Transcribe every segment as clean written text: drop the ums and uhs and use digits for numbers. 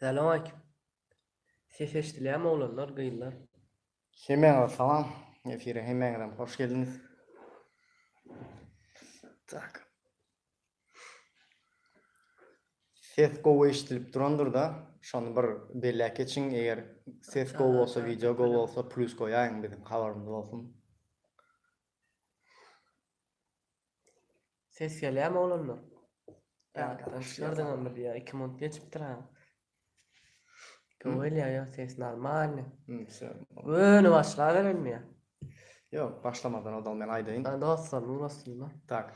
Selam aleyküm. Ses eşitleyen oğlanlar, gıyınlar. Hemen salam. Efire hemen hoş geldiniz. Tak. Ses go eşitilip durandır da şonu bir belli için eğer ses go olsa video go olsa plus koyayım bizim haberimiz olsun. Ses geleyen oğlanlar. Ya, Tak, tanıştırdın ama ya. 2 mont geçiptir ha. Hı? Gövel ya, ses normal. Sen. Böyle başlığa verilmiyor. Yok başlamadan odal ben aydayım. Ben de aslanım, uğraştım lan. Tak.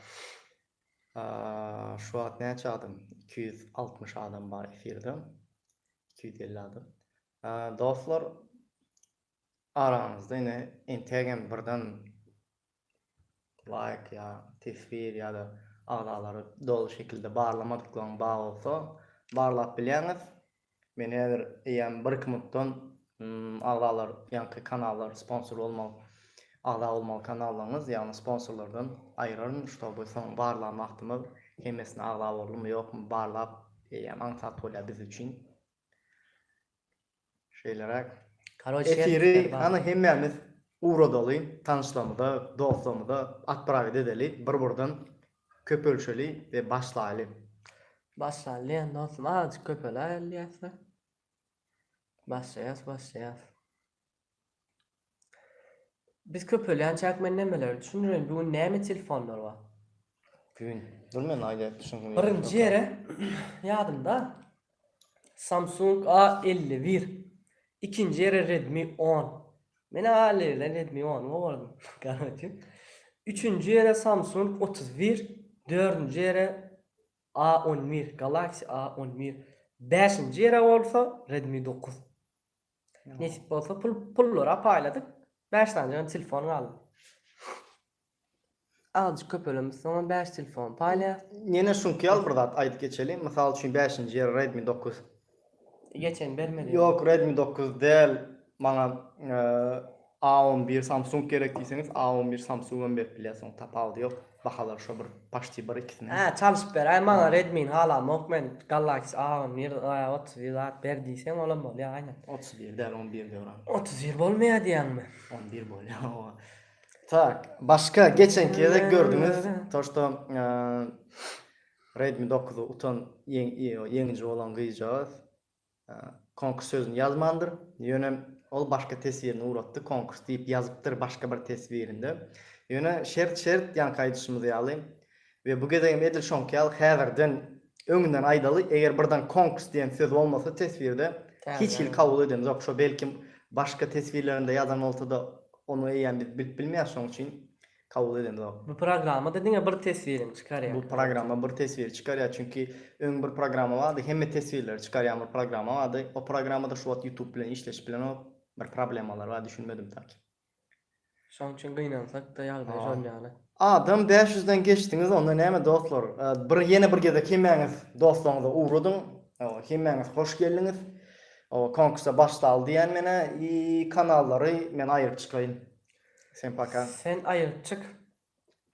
Şu an ne çağdım? 260 adam var efirde. 250 adam. Dostlar aranızda yine Instagram birden like ya tesbir ya da ağdaları dolu şekilde bağlamadıklarını bağ olsa bağlap bileniz. Meni eğer eğen bir kımıttan ağdalar yankı kanallar sponsor olmalı ağda olmalı kanallarınız yani sponsorlardan ayırırım işte bu son bağlama ahtimel hemesine ağda olur mu yok mu bağlap mansat oluyor biz için şeylere Karoçe ettikleri efiri var. hani hemmemiz uğradalı, tanışlamada, dostlamada atpravid edeli, bir-birden köp ölçeli ve başlaylı. Başlayalım, dostum. Azıcık köpeler elliyse. Başlayas. Biz köpeleyen çekmenin nemeleri düşünürüm. Bugün ne mi telefonlar var? Bugün, durmayın ayda düşünün. Birinci yere yadımda Samsung A51. İkinci yere Redmi 10. Ben aleyle Redmi 10'u vardım. Garanti. Üçüncü yere Samsung 31. Dördüncü yere A11. Galaxy A11. Beşinci yere olsa Redmi 9. Nasip olsa pullara payladık. 5 tane telefon aldım. Azıcık köpölümüz ama 5 telefon paylayalım. Yine şunki al burada aydı geçelim. Misal için 5. yer Redmi 9. Geçen vermedi. Yok Redmi 9 değil. Bana A11 Samsung gerektiyseniz A11 Samsung'un bir biliyorsun tapaldı yok. Bakalım şu bir paşti bir ikisini. Ha çalışıp ver. Ay bana Redmi'nin hala Mokmen Galaxy A11 30 saat verdiysen olamaz ya aynen. 31 değil 11 diyorum. 30 olmaya diyen mi? 11 böyle. Tak, başka geçenki de gördünüz. Toşta Redmi 9'u utan yenici olan gıyacağız. Konkurs sözünü yazmandır. Yönem ol başka tesvirini uğrattı. Konkurs deyip yazıptır başka bir tesvirinde. Yöne şert yan kaydışımızı yalayım. Ve bu gedeyim edil şonki al heverden öňünden aydaly eger birden konkurs diyen söz olmasa tesvirde hiç il kabul edemiz. Yok şu belki başka tesvirlerinde yazan olsa da onu eýen bilmeýär şoň için kabul edemiz. Bu programda dedin ya bir tesvirim çıkar ya. Bu programa bir tesvir çıkarıyor çünkü ön bir programa vardı. Hem tesvirler çıkaryan bir programa vardı. O programda şu an YouTube bilen işleş bilen o bir problemalar var düşünmedim tak. Şoň için gynansak da ýagdaý şol ýaly. Adam 500'den geçtiniz onda näme dostlar? Bir yeni bir gede kimmäňiz dostlaryňyza uğradın. Kimmäňiz hoş geldiniz. O konkursa başlaly diýen mene kanallary men aýryp çykaýyn. Sen paka. Sen aýryp çık.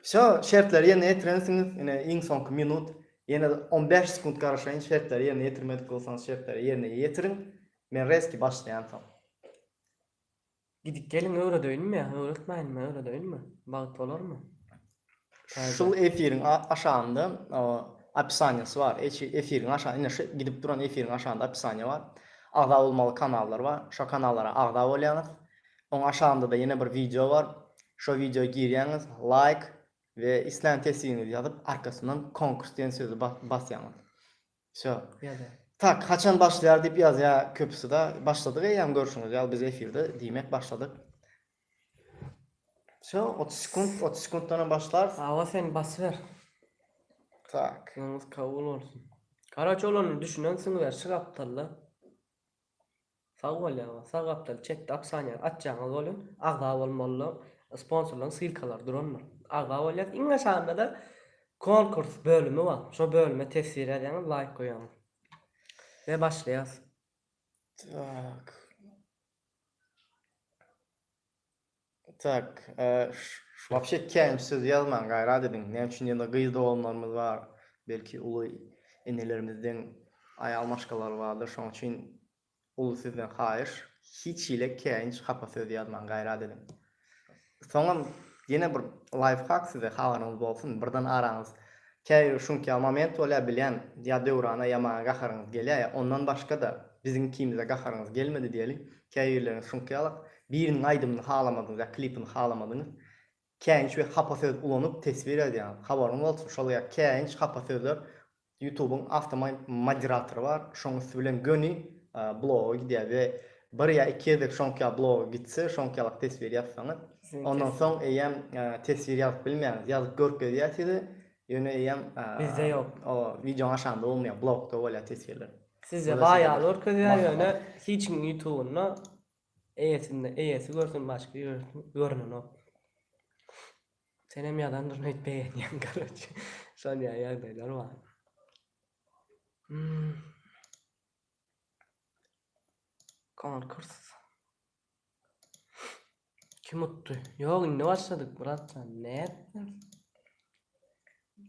Şu şertleri yerine getirirsiniz. Yine en son minut. Yine 15 sekund karşılayın şertleri yerine getirmedik olsanız şertleri yerine getirin. Men reski başlayan tam. Gidip gelin öyle değil mi ya? Öğretmeyin mi öyle değil mi? Bağıt olur mu? Şu efirin aşağında apisanyası var. Efirin aşağında yine gidip duran efirin aşağında apisanya var. Ağda olmalı kanallar var. Şu kanallara ağda olayanız. Onun aşağında da yine bir video var. Şu videoya girýäňiz, like ve İslam tesvirini yazıp arkasından konkurs diyen sözü basýaňyz. Şo. Tak, haçan başlayar diýip ýazýa köpüsü de başladyk ýa görüşüňiz. Ýa biz efirde diýmek başladyk. Şo 30 sekunddan başlar. Hava sen basıver. Tak. Yalnız kabul olsun. Karaçoğlan'ı düşünensin ver şıgaptalla. Sağ ol ya. Sağ kaptal çekti apsanya atacağınız olun. Ağda olmalı. Sponsorlan silkalar duranlar. Ağda olyat. İn aşağında da konkurs bölümü var. Şu bölüme tesir edeniz like koyalım. Ve başlayaz. Tak. Tak. Вообще kelim söz yazman gayret edin. Ne için yana gıyda olmalarımız var. Belki ulu enelerimizden ayal maşkalar vardır. Şoň üçin ulu sizden haýyş, hiç ile käýinç hapa söz ýazman gaýrat edin. Soňam ýene bir lifehack size habaryňyz bolsun. Birden araňyz käýür şunky moment bola bilen ýa döwrana ýa gaharyňyz gelýär. Ondan başga da biziň kimize gaharyňyz gelmedi diýelim. Käýürleriňiz şunky alyk. Biriniň aýdymy halamadyňyz ýa klipini halamadyňyz. Käýinç we hapa söz ulanyp tesbir edýän. Habaryň bolsun, şol ýa käýinç hapa sözler YouTube'un moderatorı var. Şoňsy bilen göni bloga gidýär we bir ýa iki ýerde şonky bloga gitse, şonky tesbir ýatsaňyz, ondan soň eýem tesbir ýazyp bilmeýäňiz, ýazyp görkezýärsiz, ýöne eýem Bizde yok. O video aşanda bolmaýar, blogda bolýar tesbirler. Sizde bayağı görkezýär ýöne hiç kim YouTube'na eýesi görsün başga görünen o. Senem ýadan durun etmeýän garaç. Şol ýagdaýlar var. Konkurs. Kim utdu? Yok, indi başladık Muratcan. Ne ettin?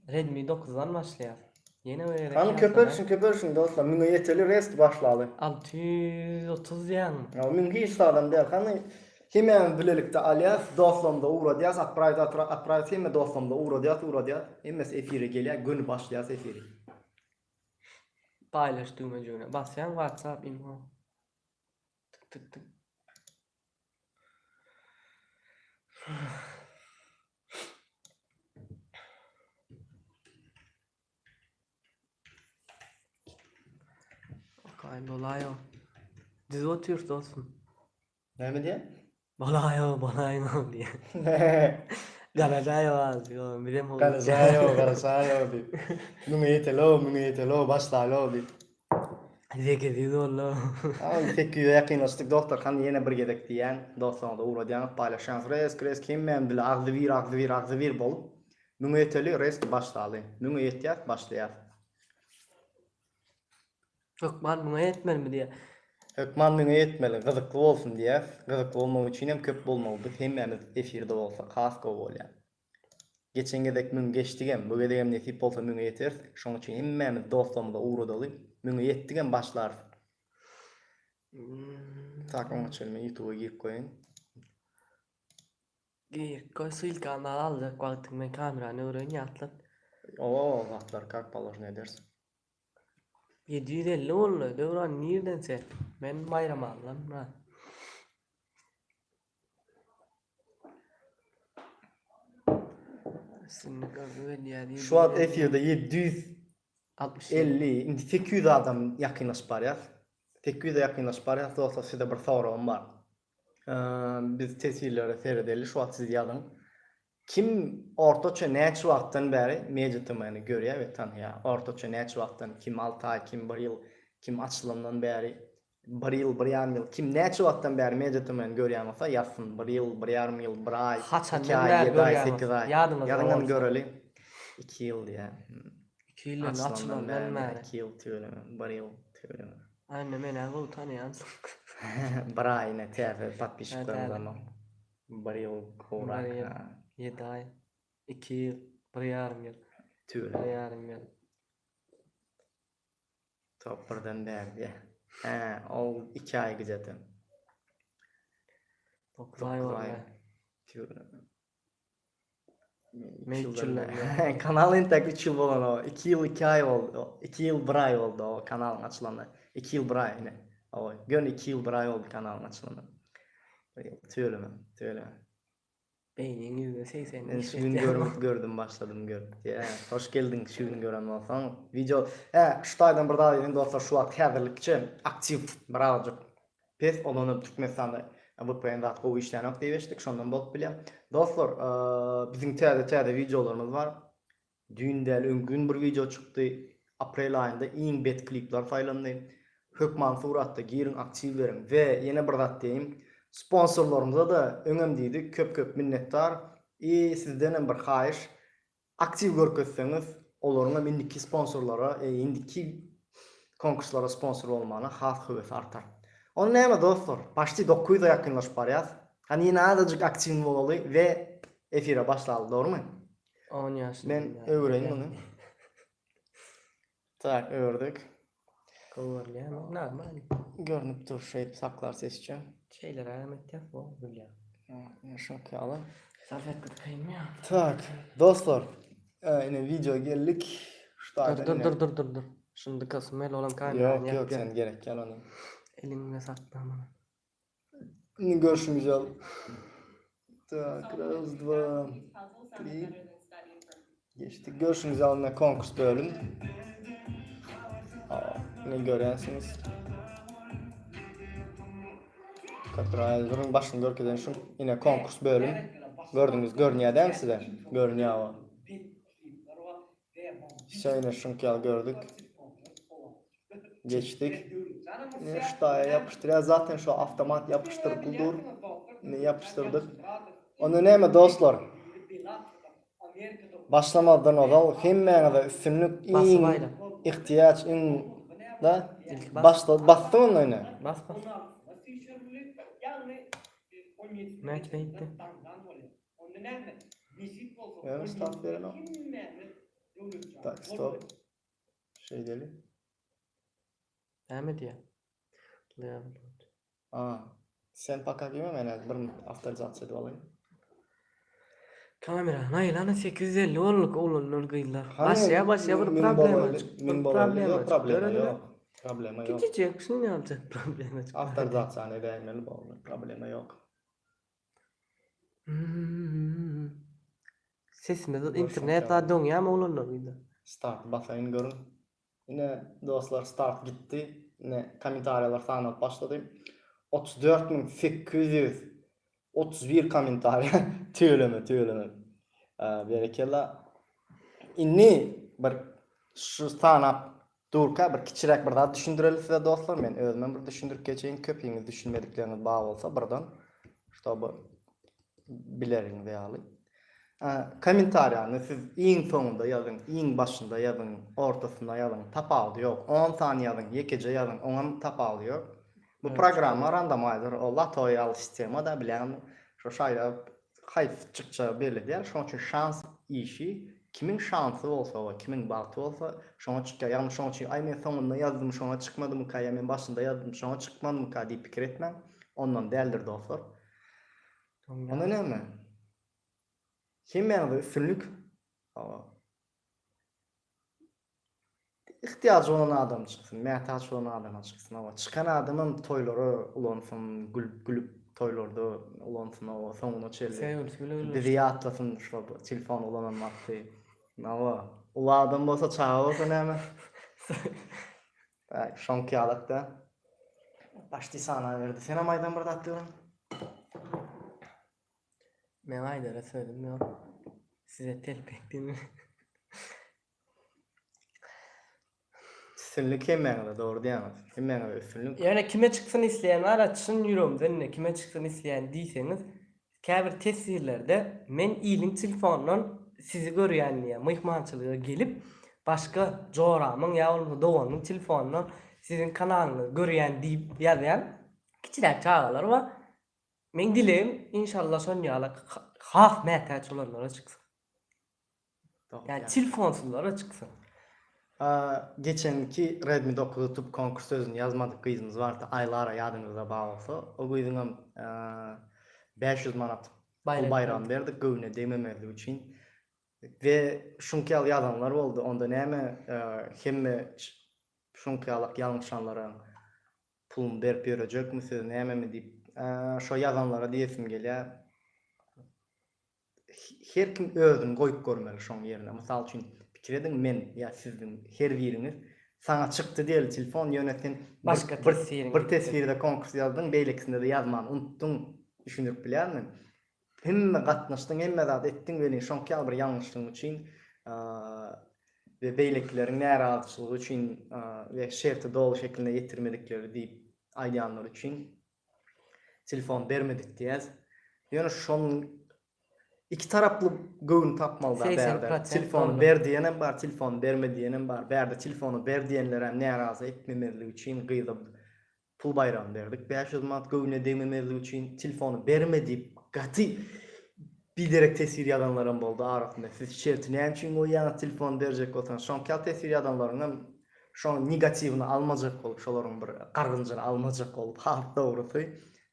Redmi 9'dan başlayar. Yeni öyle. Hani köpürsün dostlar. Müňe ýeteli rest başladı. 630 ýan. Ya müňe hiç adam değil. Hani hemen bilelikde alyas, dostlarımda uğradyas, atprayt hemen dostlarımda uğradyas. Emmes efire gelýär, gün başlaýas efiri. Paylaşdığım öncüne. Basyan WhatsApp imha. Tık. Okay, bolayo. Düz oturuyor dostum. Näme diýär? Bolayo diye. Garajayo azıyor. Birem oldu. Garajayo diýip. Müňe ýetelo, başlalo diýip. Zeki diýdi Ama peki yakınlaştık doktor kan yine bir gedek diyen dostlarına da uğrayan paylaşan res kim men bile ağzı vir bolup müňe ýeteli res başlaly. Müňe ýetýär başlaýar. Yok man buna yetmeli diye. Hökman müňe ýetmeli, gyzykly bolsun diýär. Gyzykly bolmagy üçin hem köp bolmaly. Hemmemiz efirde bolsa haska bolýar. Geçen gedek müň geçdigem, bu gedegem nesip bolsa müňe ýeter. Şoň üçin hemmemiz dostlarymyza uğradaly. Müňe ýetdigem başlar. Takım çelme YouTube'a girip koyun. Gir koy ссылканы alacak vaktin ben kameranı öğren yatlat. Oo, vatlar как положено edersin. 750 oldu. Devran neredense. Ben bayram aldım. Ha. Şu an efirde 60 750, indi 800 adam yakınlaşıp barýar. 800'e yakınlaşıp barýar. Dostlar sizde bir sorum var. Biz tesirlere seyredeli şu an siz yazın. Kim ortaça näçe wagtdan beri meditasyony görýär we tanýar? Ortaça näçe wagtdan, kim 6 ay, kim 1 ýyl, kim açılymdan beri 1 ýyl, 1,5 ýyl, kim näçe wagtdan beri meditasyony görýär bolsa ýazsyn. 1 ýyl, 1,5 ýyl, 1 ay, 2 ay, 7 ay, 8 ay. Ýadyňdan göreli 2 ýyl diýär. 2 ýyl açılymdan beri 2 ýyl tölemem, 1 ýyl tölemem. Anne men ago tanýansyn. 1 ay ne täze patpişiklerim zaman. 1 ýyl gowrak. 7 ay, 2 yıl, 1,5 yıl. Tüyle. 1,5 yıl. Top birden derdi. O 2 ay gidedim. 9 ay oldu. Tüyle. Kanalın tek 3 yıl olan o. 2 yıl 2 ay oldu. 2 yıl 1 ay oldu o kanalın açılanı. 2 yıl 1 ay yine. O gün 2 yıl 1 ay oldu kanalın açılanı. Tüyle. Beynin %80'ini Ben şu gün gördüm başladım gördüm. Hoş geldin şu gün gören olsan. Video, şu taydan bir daha edin dostlar şu vakt häzirlikçe aktiv birazcık pes olanyp Türkmenistan'da bu payındat bu işlerini aktivleştik. Şondan bolup bilýär. Dostlar, bizim täze videolarımız var. Dündäl öňkün bir video çykdy. Aprel aýynda iň bet klipler faýlandy. Hökman suratda girin aktiv berin we ýene bir zat diýim. Sponsorlarımıza da öňem diýdi. Köp minnettar. Sizden bir haýyş. Aktiv görkezseňiz, olaryňa indiki sponsorlara, indiki konkurslara sponsor bolmagyna has höwes artar. Onu näme dostlar? Başty 900'a yakınlaşıp barýar. Hani ýene azajyk aktiv bolaly we efire başlaly, dogrymy? 10 ýaşynda. Ben öwreň muny. Tak, öwrdik. Doğru ya. Normal. Görünüp dur şey saklar sesçi. Şeyler alamet yap bu. Böyle. Yaşakalı. Safet kıtkayım ya. Tak, dostlar. Yine video geldik. Dur. Şimdi kasmel olan kaynağını Yok yap ya. sen gerek gel onu. Elimle saklama. Yine görüşümüz al. Tak, раз, два, три. Geçtik. Görüşümüz alına konkurs bölüm. Ne görüyorsunuz? Kapırayın başını görkeden şu yine konkurs bölüm. Gördünüz görünüyor değil mi size? Görünüyor o. Şöyle şunki al gördük. Geçtik. Ne şutaya yapıştırıyor. Zaten şu avtomat yapıştırılır. Ne yapıştırdık. Onu neyme dostlar? Başlamadan oğlum hemmene de üstünlük Basmayla. ihtiyaç in da İlk bastı mı onu? Bas. Match bitti. Evet start verin o. Tak stop. Şey deli. Devam et ya. Sen paka gibi mi? Bir avtorizasyon edip alayım. Kamera naylana 850 onluk olanlar gıylar. Hani Başya bir min problem babaylı- açık. min Bir babaylı problem yok, açık. problema Görelim yok. Problema yok. Küçücük şunu ne olacak problem açık. Avtorizasyon edilmeli bu. Problema yok. Sesinde Boş internet yok daha don ya mı olanlar gıylar. Start basayın görün. Yine dostlar start gitti. Yine komentaryalar sana başladı. 34.831 komentarya. Tüyleme. Berekella. Inni bir şu sana durka bir kiçirek bir daha düşündürelim size dostlar. Men özümden bir düşündürüp geçeyim. Köpüğünüz düşünmedikleriniz bağ olsa buradan. İşte bu bilerin veyalı. Komentaryanı siz in sonunda yazın, in başında yazın, ortasında yazın, tapalı yok. 10 saniye yazın, yekece yazın, onun tapalı yok. Bu programma randomizer, o latoyal sistema da bilen şu şeyler hayf çıkça belli der. Şunun için şans işi, kimin şansı olsa o, kimin batı olsa, şuna çıkıyor. Yani şunun için ay men sonunda yazdım, şuna çıkmadı mı ka, ya men başında yazdım, şuna çıkmadı mı ka diye fikir etmem. Ondan değerlidir dostlar. Ona ne mi? Kim yani üstünlük? İhtiyacı olan adam çıksın, mehtaç olan adam çıksın. Ama çıkan adamın toyları ulansın, gülüp toylarda ulansın, o sonuna çeli. Bizi atlasın şu telefon ulanan vakti. Ama ula adam olsa çağı olsa ne mi? Şonki alak da. Başti sana verdi. Sen amaydan burada atlıyorum. Ben Aydar'a söyledim yok. Size telpek değil mi? Üstünlük hemen doğru diyemez. Hemen üstünlük. Yani kime çıksın isteyen var açsın yorumdan kime çıksın isteyen diyseniz kabir tesirlerde men ilin telefonla sizi görüyen ya mihmançılığa gelip başka coğramın ya olmasa doğanın telefonla sizin kanalını görüyen deyip yazan kiçiler çağlar var. Men dileğim inşallah son yala haf mehtaç olanlara çıksın. Yani telefonsuzlara çıksın. Geçenki Redmi 9 YouTube konkurs sözünü yazmadık kıyızımız vardı. Aylara yadınıza bağlısa. O kıyızın 500 manat pul bayram verdik. Gövne dememeli için. Ve şunki al yazanlar oldu. Onda neyme hem şunki alak yanlışanlara pulun berip verecek mi siz neyme mi deyip şu yazanlara diyesim geliyor. Her kim özünü koyup görmeli şun yerine. Misal için fikir edin men ya sizin her biriniz sana çıktı diye telefon yöneten Başka bir tesvirde konkurs yazdın beylekisinde de yazman unuttun düşünüp bilen hemme katnaştın hemme zat ettin ve şonki al bir yanlışlığın için ve beyleklerin narazılığı için ve şerti doğru şeklinde getirmedikleri deyip aydanlar için telefon vermedik diyez. Yani şon İki taraflı göğün tapmalı da berder. Telefonu ver diyenem var, telefon verme diyenem var. Berder telefonu ver diyenlere narazı etmemeli için gıyda pul bayram verdik. 500 manat göğüne dememeli için telefonu verme deyip katı bilerek tesir yadanlarım oldu arasında. Siz şerti ne için o yana telefon verecek olsan şonkal tesir yadanlarına şoň negativini almajak bolup, şolaryň bir gargynjyny almajak bolup, hap dogrusu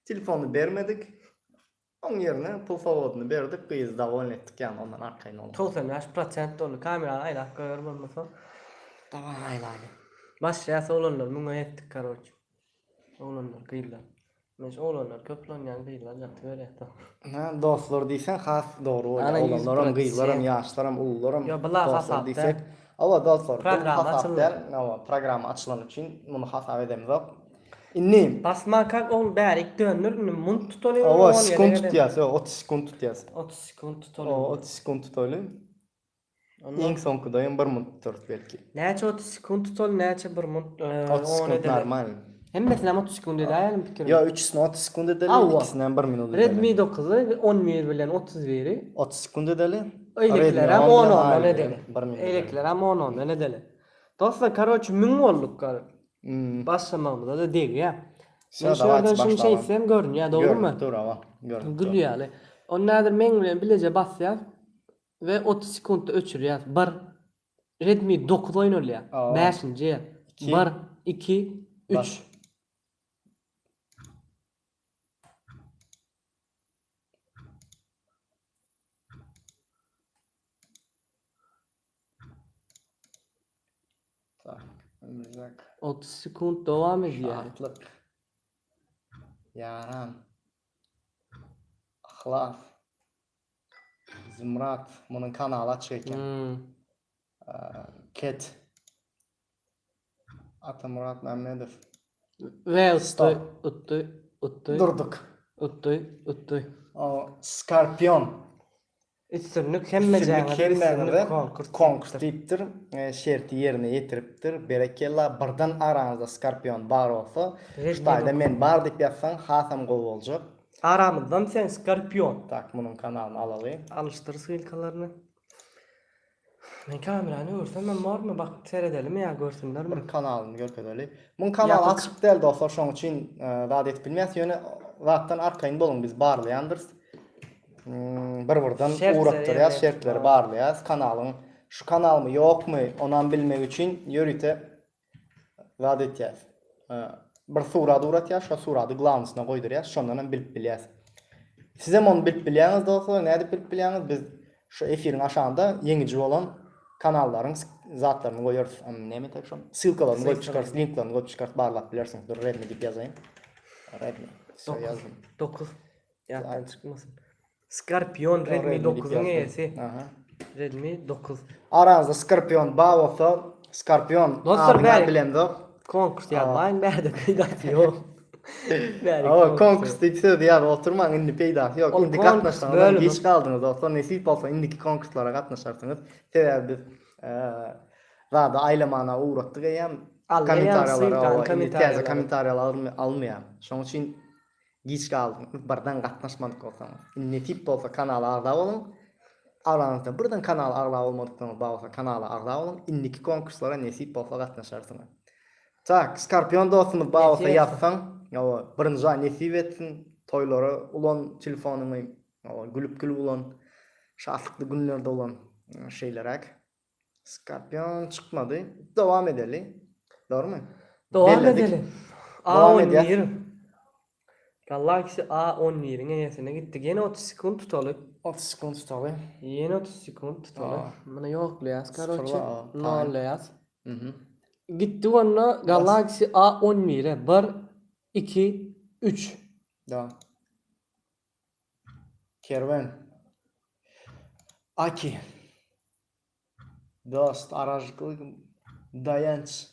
telefonu bermedik. Oň ýerine pul fawadyny berdik, biz dawam etdik ýani ondan arkaýyn oldu. 95% dolu kamera aýlap goýar bolmasa. Dawan aýlaly. Başýa olanlar muňa etdik karoç. Olanlar gıyla. Men olanlar köplenýän gıyla ýaty berýär. Ha, dostlar diýsen has dogry Ana bolýar. Olanlaram, 100%. gyýlaram, ýaşlaram, ullaram. Yo, bular hasap diýsek. Awa dostlar, Program açyldy. Awa program açylan üçin muny hasap edemizok. Inni Basma kak ol bärik dönür, mun tutulýar. awa sekund tutýas, 30 sekund tutýas. 30 sekund O tutulýar. 30 sekund tutulýar. Ondan Iň soňkudaýym 1 minut tutýar belki. näçe 30 sekund tutul, näçe 1 minut 30 sekund normal. Hemmesine 30 sekund edýär pikir. Ya 3'üne 30 sekund edeli, Awa. 2'sinden 1 minut edeli. Redmi 9'y 11 bilen 30 beri. 30 sekund edeli. Öýlekler Redmi hem 10 10 bilen edeli. 1 minut edeli. Öýlekler hem 10 edeli. Dostlar karoç 1000 bolduk gar. Hmm. Başlamamda da değil ya. Şöyle Ben şöyle aç şimdi başlama. isem görün ya, doğru mu? Dur ama. Gördüm. Gülýärli. Onnadır men bilen bilece basýar ve 30 sekundda öçürýär. 1 Redmi 9 oýnalýar. Aa. 5-nji ýer. İki. 1 2 3 Bas. Tak. Ömürlük. 30 sekund dowam edýär. Şartlık. Yaram. Ahlas. Zümrat. Bunun kanalı açık eken. Ket. Atamurat Mehmedov. Ve Stop. uttu. Durduk. Uttu. O Skorpion. Üstünlük hemme Kemerde konkurs. konkurs diýipdir. Şerti yerine ýetiripdir. Berekella birden aranızda Skorpion bar bolsa, şuýda men bar diýip ýazsaň hasam gowy boljak. Aramızdan sen Skorpion. Tak, bunun kanalyny alaly. Alıştır sylkalarını. Men kamerany görsem men barmy bak seredelim ya, görsünler mi? Bir kanalyny görkezeli. Bunun kanaly Ýatyk. açyk däl dostlar, şoň üçin zat etip bilmez ýöne zatdan arkaýyn bolun, biz barlaýandyrys. Bir-birden Şert uğrap zeri, durýar, evet. şertleri barlaýas. Kanalyň şu kanalmy ýokmy, onan bilmek üçin ýörüte zat etýäs. Bir surady uratýar, şo surady glavnysyna goýdurýar, şondan bilip bilýäs. Siz hem onu bilip bilýäňiz dostlar, näde bilip bilýäňiz? Biz şu efiriň aşağında ýeňiji bolan kanallaryň zatlaryny goýarys. Näme diýip şo? Sylkalaryny goýup çykarys, linklaryny goýup çykarys barlap bilersiň. Dur, Redmi diýip ýazaýyn. Redmi. Şo ýazdym. 9. Ýatdan çykmasın. Skorpion Redmi 9'un eýesi. Aha. Redmi 9. Aranızda Skorpion bağ olsa, Skorpion Dostlar, bäri. bilemdi. Konkurs ýalmaýyn, bäde kıydat ýok. Ama konkurs diýse diýär, oturmaň indi peýda. Ýok, Ol indi konkurs gatnaşsaňyz, bölümü. geç galdyňyz dostlar. Nesip bolsa indiki konkurslara gatnaşarsyňyz. Sebäbi biz zada aýlamana uğratdyk ýa kommentaryýalara, kommentaryýalar almaýar. Şoň üçin geç galdyň. Birden gatnaşmadyk bolsaňyz. Netip bolsa kanala agda bolun. Aranızda birden kanal agda bolmadykdan bolsa kanala agda bolun. Indiki konkurslara nesip bolsa gatnaşarsyňyz. Tak, Skorpion dostumuz bağ olsa ýazsaň, birinji ay nesip etsin, toýlary ulan telefonumy, gülüp ulan, şatlykly günlerde ulan şeýlerek. Skorpion çykmady, dowam edeli. Doğrumy? Dowam edelim. Dowam A11. Galaxy A11'in eýesine gitdik. Ýene 30 sekund tutalyp. 30 sekund tutaly. Ýene 30 sekund tutalyp. Mana ýoklayas karoçy. Sıfırla, Nollayas. Mhm. Gitti ona Galaxy A11'e 1 2 3. Da. Kerven. Aki. Dost, arajyklyk, dayanç.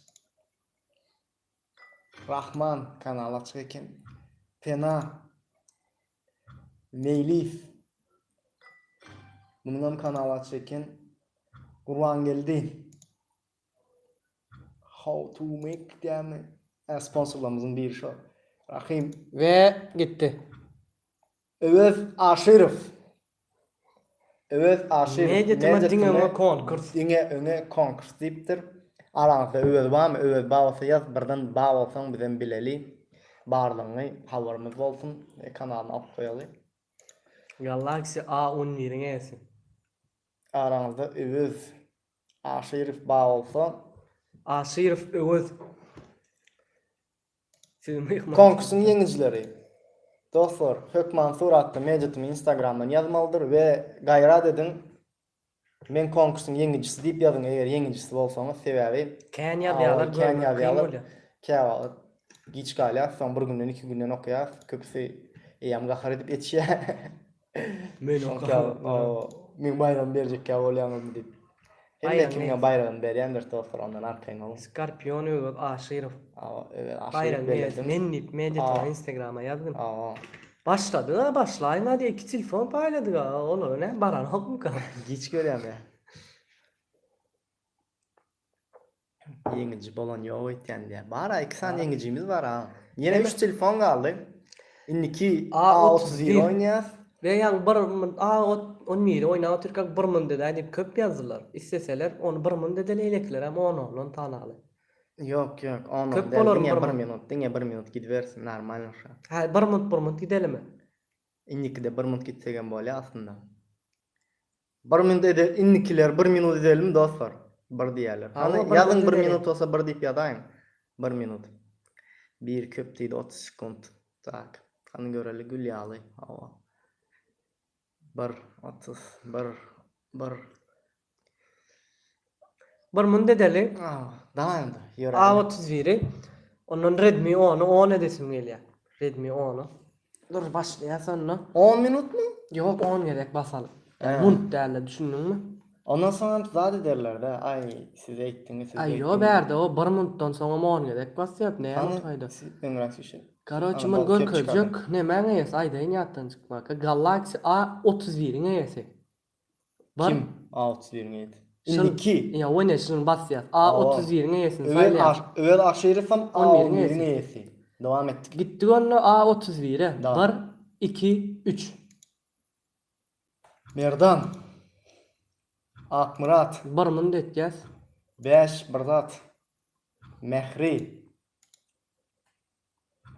Rahman kanalı açık eken. Pena. Meylif. Bunun kanalı açık eken. Kurban geldi. How to make them. Sponsorlarımızın biri şu. Rahim. Ve gitti. Evet Aşirov. Evet Aşirov. Ne getirme diňe konkurs. Diňe konkurs diýipdir. Aranızda öwet barmy? Öwet bar bolsa ýaz, birden bar bolsaň bizden bileli. Barlygy habarymyz bolsun. Kanalyny alyp goýaly. Galaxy A11'in eýesi. Aranızda öwet Aşirov bar bolsa Aşirif Öwüz. Konkursun yenincileri. Dostlar, Hökman Suratlı mevcutum Instagram'dan yazmalıdır ve gayret edin. Men konkursun yenincisi deyip yazın eğer yenincisi bolsanız sebebi. Kenya diýerler Kenya görmek kıyım diýerler. bolýar. Käwa giç galýar, son bir günden 2 günden okuyar. Köpüsi eýam gahar edip etişýär. Men Men bayram berjek käwa bolýanmyň diýip. Helle Bayram kimge neyse. bayram berýändir dostlar ondan arkaýyn bolun. Skorpion Öwüz Aşirif. Evet, Bayram aşyryp neyse. berdim. Men medya Instagram'a yazdım. Başladı. Başladı, başlayın hadi 2 telefon payladık ha. Ola ne baran hop mu kan? Giç görýär ya. Yeňici bolan ýok eýtende. Bara 2 san yeňicimiz var ha. Ýene 3 telefon galdy. Inniki A31 oynayas. Ve yani on miri oynağı Türkak 1 mın dedi deyip köp yazdılar. İsteseler onu 1 mın dedi leylekler ama onu tanalı. Yok, onu Köp bolar mı 1 1 minut, diňe 1 minut gidiversin normal oşa. Ha 1 mın gidelim mi? Inniki de 1 minut gitsegen bolýar aslında. 1 minut ede, innikiler 1 minut edelim dostlar. 1 diýerler. Ama Hani bir yazın minut 1 edelim. minut olsa 1 diýip ýazaýyn. 1 minut. 1 köp diýdi 30 sekund. Tak. Hani göreli gül ýaly. Hawa. 30 1 1 mın dedeli dayandı. A31'i onun Redmi 10'u 10 edesim gelýär. Redmi 10'u. Dur başlaýasan 10 minut mu? Yok 10 gerek basalım. He. Munt derler düşündün mü? Ondan sonra zat ederler de. Ay siz eýtdiňiz. Ay yo berde o 1 minutdan soňra 10 gerek basyap ne ýa-da. Öňräk şişe. Karoçy Ana men bal görkezjek nemäň eýesi aýdaýyn ýatdan çykmak. Galaxy A31'in eýesi. Kim? A31'in eýdi. Şun- Indiki. Ya o ne şunu basyap. A31'in eýesini Evet, saýlaýar. evet aşyrysam 11'in A11'in eýesi. Dowam etdik. Gitdik onu A31'e. Tamam. 1 2 3. Merdan. Akmurat. 1 mın detýäs. 5 Birzat. Mehri.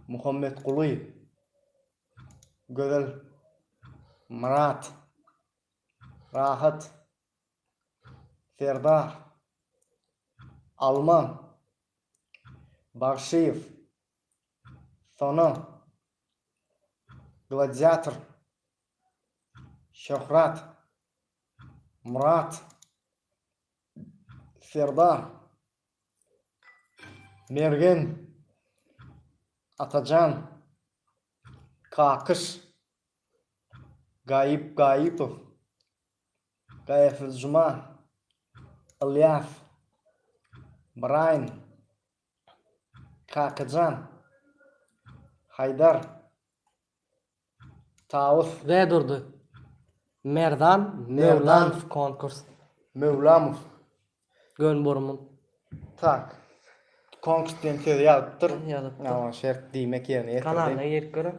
Muhammed Quly. Gözel. Murat. Rahat. Serdar. Alman. Barşiyev. Sonu. Gladiator. Şöhrat. Murat. Serdar. Mergen. Atacan. Kakış. Gayipov. Gayefil Cuma. İlyas. Brian. Kakacan. Haydar. Tavus. Ve durdu. Merdan Mevlanov konkurs. Mevlamov. Gön borumun. Tak. Konkursden söz yazıptır. Ýazypdyr. Ama şert diýmek ýerine Kanalyna ýetirdi. gelip görä.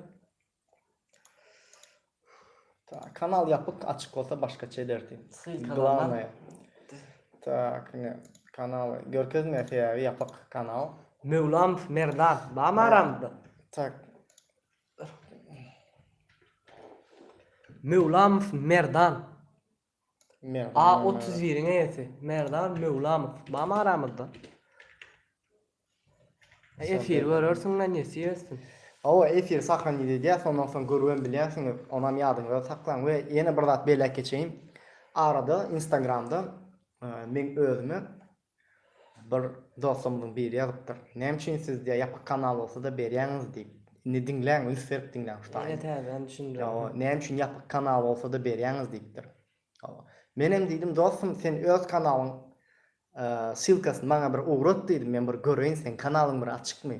Tak, kanal yapıp açık olsa başkaça ederdi. Sıykalardan. Glawna. Tak, ne kanal görkezme sebebi yapak kanal. Mevlanov Merdan. Bam aramda. Tak. Mevlanov Merdan. Merdan. A31'in eýesi. Merdan Mevlanov. Bam aramda. Efir görürsün lan nesi ýersin. O efir saklan diýdi, sondan soň görüwen bilýärsiň, onam ýadyňda saklan we ýene bir zat belek geçeýin. Arada Instagramda men özüme bir dostumyň biri ýazypdyr. Nämçin siz diýip ýapyk kanal bolsa da berýäňiz diýip. Ne diňläň, üstüp diňläň şutaýyn. Evet ben düşündüm. Ya nämçin ýapyk kanal bolsa da berýäňiz diýipdir. Menem diýdim dostum sen öz kanalyň silkasyny maňa bir uğrat diýdim, men bir göreýin sen kanalyň bir açykmy?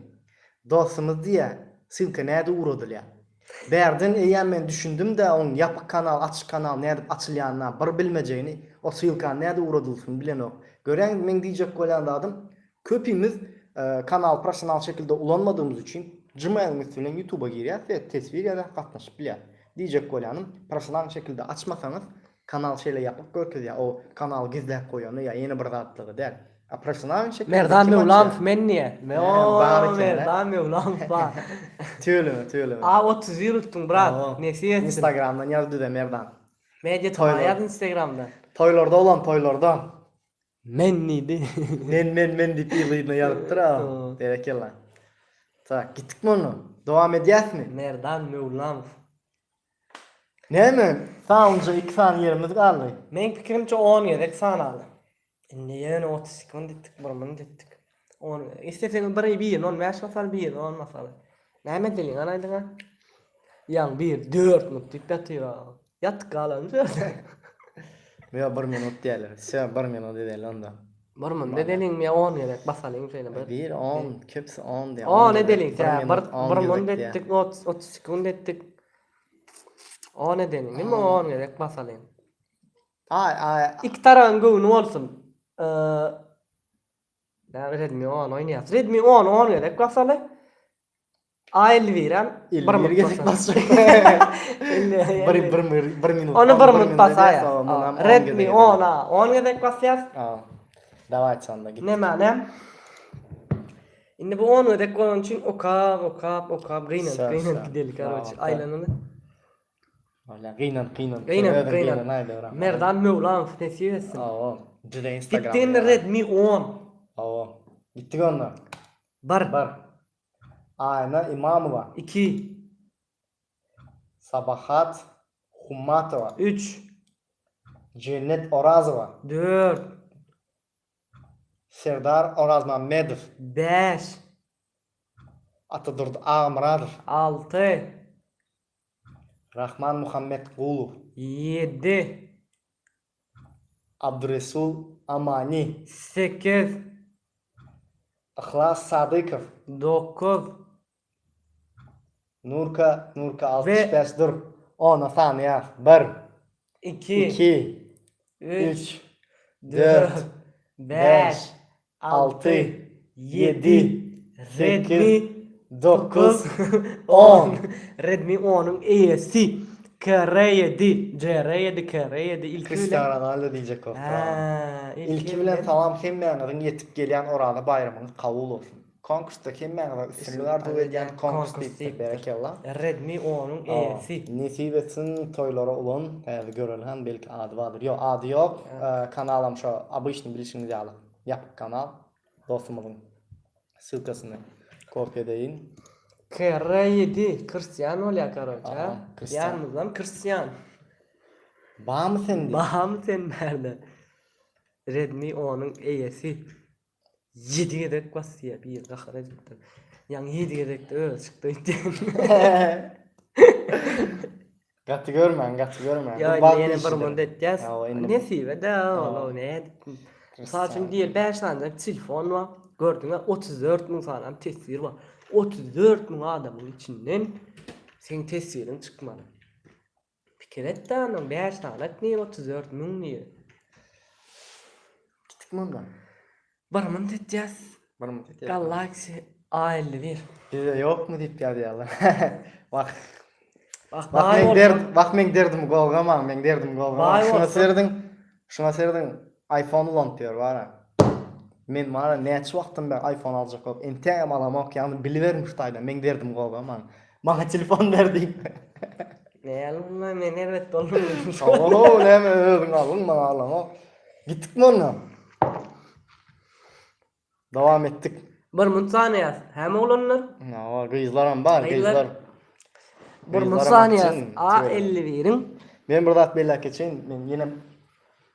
Dostumyz diýä, silka näde uğradylýar? Berden eýär men düşündim de oň ýapyk kanal, açyk kanal näde açylýanyna bir bilmejegini, o silka näde uğradylsyny bilenok. Göreň men diýjek bolýandym, köpimiz kanal professional şekilde ulanmadığımız için Gmail'imiz bilen YouTube'a girýär we tesbir ýa-da gatnaşyp bilýär. Diýjek bolýanym, professional şekilde açmasaňyz kanal şeýle ýapyp görkezýär. O kanal gizläp goýany ýa ýene bir zatlygy däl. A professional şekilde Merdan Mevlanov men niye? bar eken, Merdan Mevlanov bar. Tüylümi. A31 tutun brat. Nesi ýetsin? Instagramdan ýazdy da Merdan. Medya Toylar. taýýar Instagramda. Toylarda olan toylarda. Menniydi. Men dip ýylyny ýalypdyr ha. Oo. Berekeler. Tak, gittikmi onu? Dowam edýäsmi? Merdan Mevlamov. Näme? Saunca 2 saniýe ýerimiz galdy. Men pikirimçe 10 gerek sanaly. Indi ýene 30 sekund etdik, bir minut etdik. 10. İstesen bir, non beş masal bir, on masal. Näme diýiň anaýdyňa? Ýa 1 4 minut diýip ýatýar. Ýatyk galanjy. Ya 1 minut diýerler. Sen 1 minut diýerler onda. Bir minut dedeliň me 10 gerek basalyň şeýle bir. 1 10 köpsi 10 diýer. 10 edelim Bir ya. minut, 10 Bir minut gerek diýer. ettik, 30 sekund ettik. 10 edelim, değil mi? 10 gerek basalayım. Ay. İki tarafın göğünü olsun. Redmi 10 oynayacağız. Redmi 10 gerek basalı. A50 verem. Bir minut gerek basar. Bir minut. Onu 1 minut basaya. Redmi Redmi 10 gerek basacağız. Davay çanda git. Ne manem? Şimdi bu 10 gerek olan için okap gıynan gidelim kardeş. Aylanını. Valla gıynan. Gıynan. Merdan Mevlamov nesiyesin. Cüde Instagram. Gittin Redmi 10. Gittik onda. Bar. Ayna İmamova. 2. Sabahat Hummatova. 3. Cennet Orazova. 4. Serdar Orazmamedov. 5. Atadurd Ağmuradov. 6. Rahman Muhammed Qulov. 7. Abdurresul Amani. 8. İhlas Sadıkov. 9. Nurka 65 dur. 10 saniye. 1 2. 2 3. 4 5. 6 7. Redmi 9 10. Redmi 10'un E'si. CR7. CR7 ilk Cristiano Ronaldo diyecek o. İlki bilen tamam hemmeňiň yetip gelýän orada bayramyňyz kabul bolsun. Konkursda hemmeňiň üstünlüler döw edýän konkurs diýip berekellah. Redmi 10'un E'si. Nesip etsin toylara ulan görülən belki adı vardır. Yok adı yok. Kanalım şu обычный bilişini ýaly. Yapık kanal. Dostumyň ссылкаsyny kopya edeyim. CR7 Cristiano olya karoça. Cristiano. Yanımızdan Cristiano. Bağ sen? Baham sen nerede? Redmi 10'un E'si. 7 gerek basıya bir kahara cidden. Yani 7 gerek de öyle çıktı. Gatı görmän. Ya yine bir müddet yaz. Nesibe de oğlum ne? Sadece diğer 5 tane telefon var. Gördün mü 34 bin falan tesir var. 34 bin adamın içinden senin tesirin çıkmadı. Bir kere de anam 5 tane niye 34 bin niye? Gittik mi ondan? Bir müddet yaz. Galaxy A51. Bize yok mu deyip geldi yalan. Bak Bak men derdim golgaman, men derdim golgaman. Şuna serdin iPhone ulan diyor var ha. Men mara näçe wagtym ben iPhone aljak bolup, entägem alamak ýany bilivermiş taýda. Men derdim golgaman. Maňa telefon berdi. Ne men elbet olur. Oo, näme özüň alyn maňa alamak. Gittikmi ondan? Dowam etdik. Bir münsani yaz. Hem olanlar. Gyzlaram bar, gyzlar. Bir münsani yaz. A51'in. Men burada belli geçen, men yine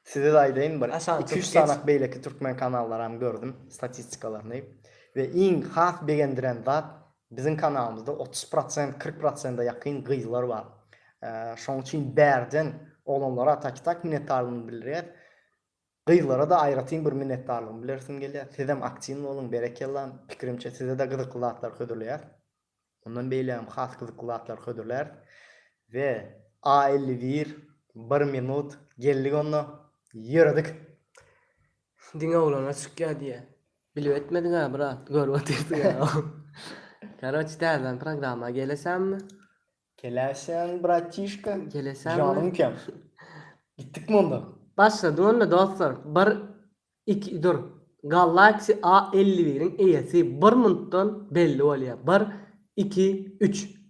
size de aydayın bir. Aşağı 200 çok sanak beyleki Türkmen kanallarını gördüm, statistikalarını. Ve en haf beğendiren zat bizim kanalımızda 30%, 40%'da yakın gyzlar var. Şoň üçin bärden olanlara tak minnetdarlygyny bildirýär. Gyzlara da aýratyn bir minnetdarlygyny bildirsin gelýär. Siz hem aktiwny bolun, berekellan. Pikirimçe size de gyzykly zatlar hödürleýär. Ondan beýlem has gyzykly zatlar hödürler. Ve A51 1 minut geldik onda yürüdük. Diňe olana çykýar diye. Bilip etmediň ha brat, görüp oturdyk ha. Karoç täzeden programa gelesemmi? Gelesen bratişka. Gelesemmi? Canım kim? Gittik mi onda? Başladı onda dostlar. 2 dur. Galaxy A51'in E'si 1 minutdan belli bolýar. 1 2 3.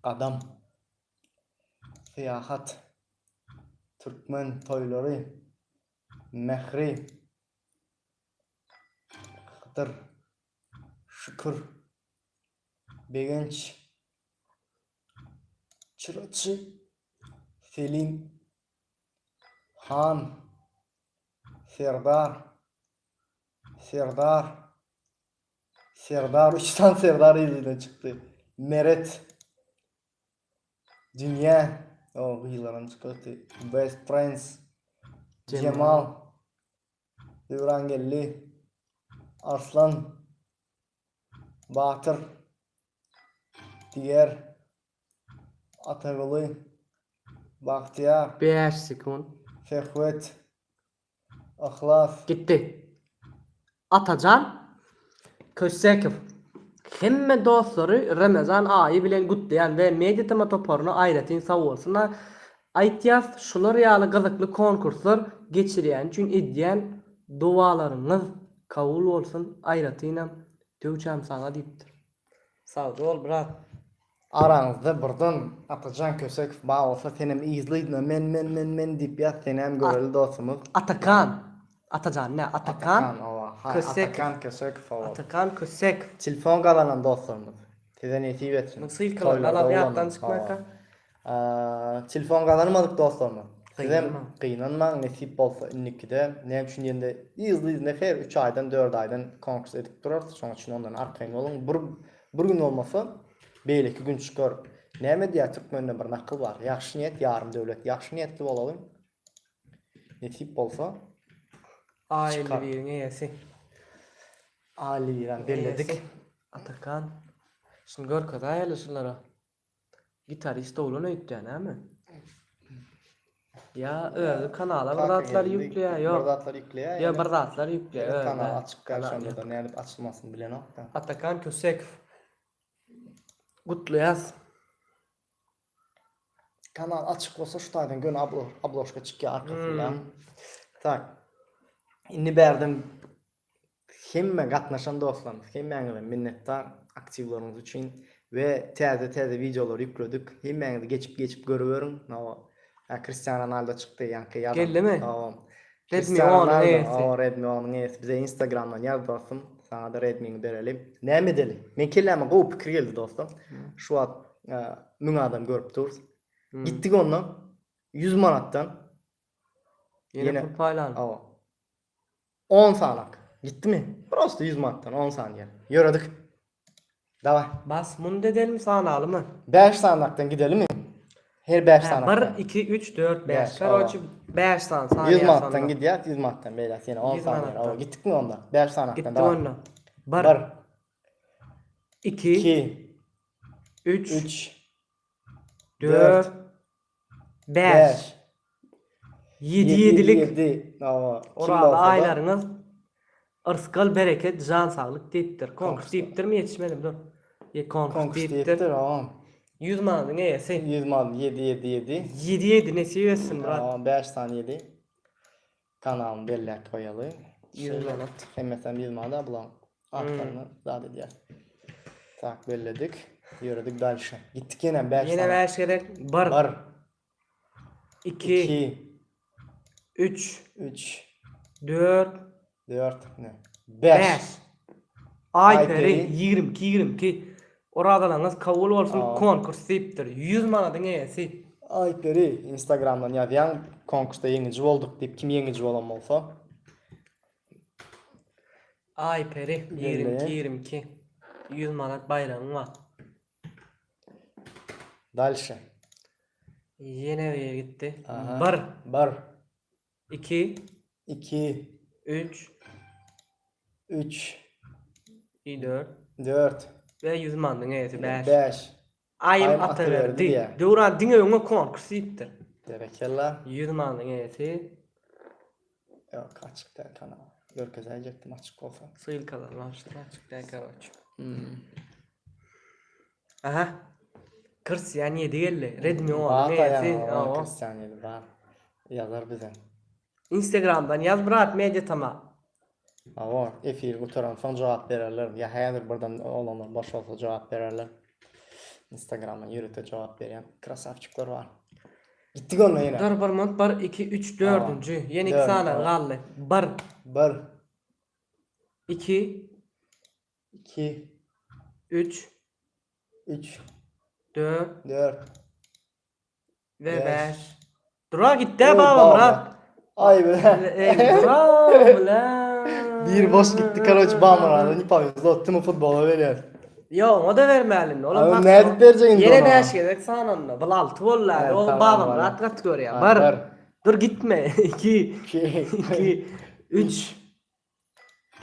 Adam. Siyahat. Türkmen toyları. Mehri. Hıdır. Şükür. Begenç. Çıraçı. Selim. Han. Serdar. Serdar. Serdar. 3 tane Serdar elinden çıktı. Meret. Dünya. O yılların çıktı. Best Friends. Cemal. Durangelli. Arslan. Batır. Diğer. Atagılı. Bahtiyar. 5 sekund. Fehvet. Ahlas. Gitti. Atacan Kösekov. Hemme dostları Ramazan ayı bilen gutlayan ve meditama toparını ayretin savulsuna aytiyas şular ýaly gyzykly konkurslar geçirýän üçin edýän dualarynız kabul bolsun ayretynam töwçäm saňa diýipdir. Sağ ol brat. Aranızda buradan Atacan Kösekov bağ olsa senem izleydin men dip ya senem göreli dostumuz. Atakan. Atacan ne? Atakan. Kösekov. Atakan Kösekov. Atakan Kösekov. Telefon kalanan dostlarımız. Size nesip etsin. Nasıl ilk kalan yaptan çıkmaka? Telefon kazanmadık dostlarımız. Size Kıynanma. kıynanma nesip bolsa innikide. Ne üçün yende izleydin nefer 3 aydan 4 aydan konkurs edip durar. Sonra için ondan arkayın olun. Bir gün olmasa beýleki gün çıkar. Näme diýär Türkmende bir nakıl var. Ýaxşy niyet ýarym döwlet. Ýaxşy niyetli bolalım. Nesip bolsa Aile Çıkar. birine yesi. Ali bilen belledik. Atakan. Şimdi gör kadar ayarlaşırlar. Gitarist oğlunu öttüyen he mi? Ya öyle kanala bırdatlar yüklüyor. Yok. Bırdatlar yüklüyor. Ya bırdatlar yüklüyor. Öyle. Kanal açık Kanal karşımda yok. da ne yapıp açılmasın bilen o. Atakan Kösekov. Gutluyaz. Kanal açık olsa şu taydan gün abloşka çıkıyor arkasından. Tak. Inni berdim hemme gatnaşan dostlarımız. Hemmeňize minnettar aktivlarınız için ve täze videolar yükledik. Hemmeňizi geçip görüyorum. No. Cristiano Ronaldo çıktı yankı yazan. Geldi mi? Tamam. Redmi 10'un neyse. Redmi 10'un neyse. Bize Instagram'dan yaz dostum. Sana da Redmi'ni berelim. Näme edeli? Men kelläme gowy pikir geldi dostum. Şu at müň adam görüp duruz. Gittik ondan 100 manattan. Yine pul paylan. Ava. 10 sanak. Gitti mi? Prosto 100 manattan 10 saniye. Yürüdük. Davay. Bas bunu dedelim sanalı mı? 5 sanaktan gidelim mi? Her 5 sanaktan. 1, 2, 3, 4, 5. Beş, Karoçi 5 saniye 100 manattan gidiyor. 100 manattan beyler. Yine 10 100 saniye. manattan. Ava. Gittik mi onda? 5 sanaktan. Gitti Davay. onunla. 1, 2, 2, 3, 3, 4, 5. 5. 7 yedilik 7. Ava. oralı aylarınız ırskal bereket, can sağlık deyiptir. Konkurs deyiptir mi yetişmedim dur. Konkurs deyiptir. Tamam. 100 manatın eyesi. 100 manat 7. 7 ne seviyorsun brat? Tamam 5 tane 7. Kanalını belli koyalı. 100 manat. Mesela 100 manat bulan. Artlarını zaten diğer. Tak belledik. Yürüdük dalşı. Gittik yine 5 Yine tane. 5 gerek. 1, Var. 2, 2, 3, 3, 4, 4, ne? 5. 5. Ay peri. peri 22. Oradalarınız kabul olsun Aa. konkurs deyiptir. 100 manatın eyesi. Ayperi Instagram'dan yazyan konkursta yenici olduk deyip kim yenici olan olsa. Ay peri Belli. 22. 100 manat bayrağın var. Dalşı. Yine nereye gitti? Aha. 1, Var. 2, 2, 3, 3, 4 4, ve 100 manatın eyesi 5. 5. Ayım Ayım atıverdi. atıverdi diye. Duran dine yönü konkurs deyiptir. Terekkeller. 100 manatın eyesi. Yok açık der kanal. Görkez edecektim açık olsa. Sıyıl kalanlaştır açık değil karoç. Hmm. Aha. Cristiano 7 geldi. Redmi 10 Bağ eyesi. dayanı Cristiano'ydu var. Yazar bize. Instagram'dan yaz bırak medya tamam. Var. Efir oturan son cevap verirler. Ya hayırdır buradan olanlar boş olsa cevap verirler. Instagram'dan yürüte cevap veren krasavçıklar var. Gittik onunla yine. Dur bir mont 1 2 3 Tamam. 4. Yeni 2 Dört, sana tamam. galy. 1 1, 2 2, 3 3, 4 4, ve Beş. 5. Dura gitti Oy, baba baba. Murat. Ay be. Ey dura lan. Bir boş gitti karoç bağmaradı. Ne yapıyoruz? Lottunu futbola veriyor. Yo, o da vermelin. Oğlum Abi bak. ne edip vereceksin Yine ona? 5 gedek sananla. Bu 6 bolladı. Evet, O tamam, babam bana. rahat rahat görüyor. Ha, Bar. bir. Dur gitme. 2 2, 2 3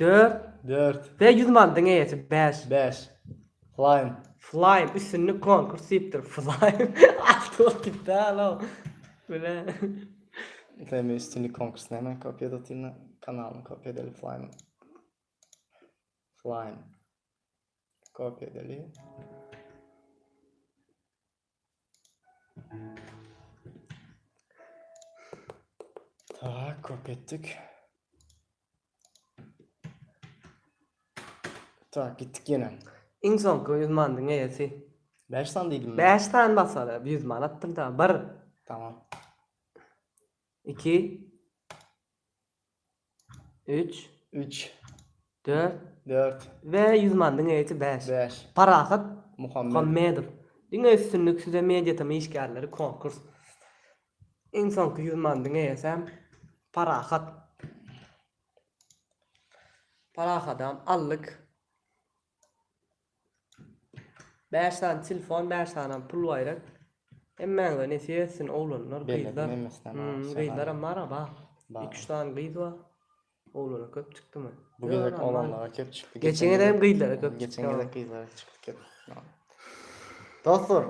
4 4, ve 100 mandın eyesi 5. 5. Flying. Flyme üstünlük konkurs iptir. Flyme. Altı ol gitti hala. Böyle. Tema üstünlük konkursuna hemen kopya atayım. Kanalını kopya edelim Flying. Flying. Kopya edelim. Tak, kopya ettik. Tak, gittik yine. En son 100 mandın eyesi. 5 tane değilim mi? 5 tane basadı. 100 man attım da. 1 Tamam. 2 3 3, 4 4, ve 100 mandın eyesi 5. 5. Parahat Muhammed. Muhammedur. Dünya üstünlük size medyatama işgalleri konkurs. En son 100 mandın eyesem parahat. Parahadan allık. 5 tane telefon, 5 tane pul bayrak. Hemen de nesiyesin oğlunlar Belli kıyılar. dememesinden ama Kıyılar sana- maraba. Ba- 2-3 tane kıyı var. Oğluna köp çıktı mı? Bugün Yok, de aman. olanlara köp çıktı. Geçen de hem kıyılara köp Geçen çıktı. de kıyılara çıktı köp. Dostlar,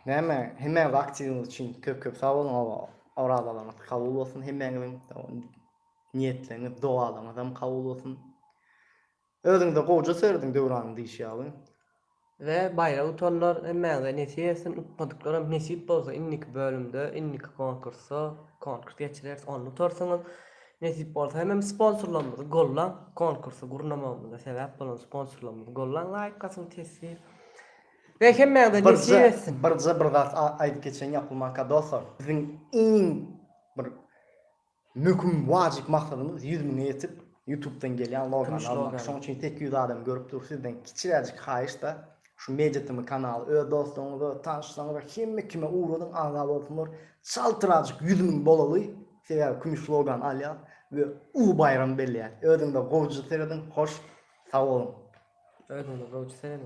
hemen vaktiniz için köp sağ olun ama oradalarınız kabul olsun. Hemen niyetleriniz, dualarınız hem kabul olsun. Özünde koca serdin dövranı deyiş ya. Ve bayrağı utanlar hemen de nesiyesin utmadıklarım nesip olsa innik bölümde innik konkursu konkurs geçireriz onu utarsanız nesip olsa hemen sponsorlamamızı gollan konkursu kurnamamıza sebep olan sponsorlamamızı gollan like kasın tesir ve hemen de nesiyesin Bir ayıp geçen yapılmakta dostlar. Bizim en bir mümkün vacip maksadımız 100 bine yetip YouTube'dan gelen logan Gümüş almak. logan. Şunun için tek 100 adam görüp dur sizden kiçirecik hayış da şu Medyatımı kanalı, dostlarınızı, tanışlarınızı, kime uğradın anlalı olsunlar. Saltıracık 100 bin bolalı sever gümüş logan alya ve u bayram belli yani. Ödün de kovucu seyredin, hoş, sağ olun. öyle olur, senin